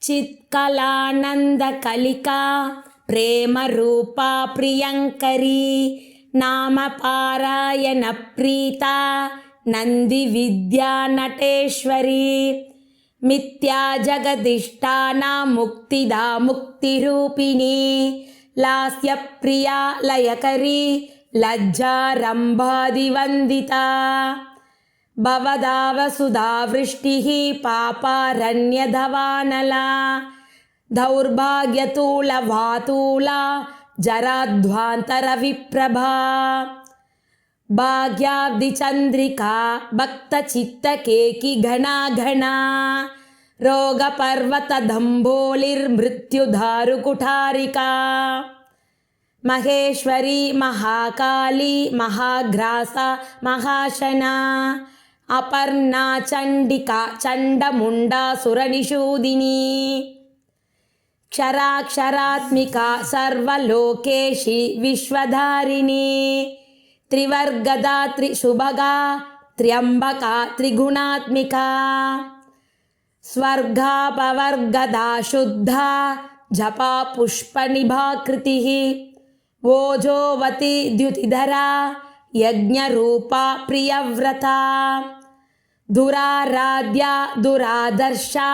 चित्कलानन्दकलिका प्रेमरूपा प्रियङ्करी नामपारायणप्रीता नन्दिविद्या नटेश्वरी मिथ्या जगदिष्टानां मुक्तिदा मुक्तिरूपिणी लास्यप्रिया लयकरी लज्जारम्भादिवन्दिता भवदावसुधावृष्टिः पापारण्यधवानला दौर्भाग्यतूलवातूला जराध्वान्तरविप्रभा भाग्याब्धिचन्द्रिका भक्तचित्तकेकि घना घना रोगपर्वतदम्भोलिर्मृत्युधारुकुठारिका महेश्वरी महाकाली महाग्रासा महाशना अपर्णा चण्डिका चण्डमुण्डासुरनिषूदिनी क्षराक्षरात्मिका सर्वलोकेशी विश्वधारिणी त्रिवर्गदा त्रिशुभगा त्र्यम्बका त्रिगुणात्मिका स्वर्गापवर्गदा शुद्धा जपा पुष्पनिभाकृतिः ओजोवती द्युतिधरा यज्ञरूपा प्रियव्रता दुराराध्या दुरादर्शा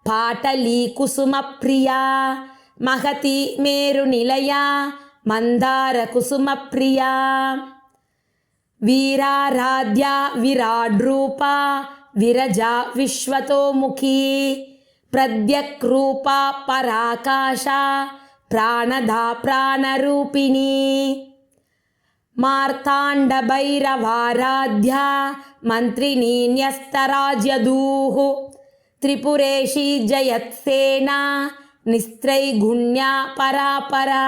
पाटली कुसुमप्रिया महती मेरुनिलया मन्दारकुसुमप्रिया वीराराध्या विराड्रूपा विरजा विश्वतोमुखी प्रद्यक्रूपा पराकाशा प्राणदा प्राणरूपिणी मार्ताण्डभैरवाराध्या मन्त्रिणी न्यस्तराज्यदूः त्रिपुरेशी जयत्सेना निस्त्रैगुण्या परापरा।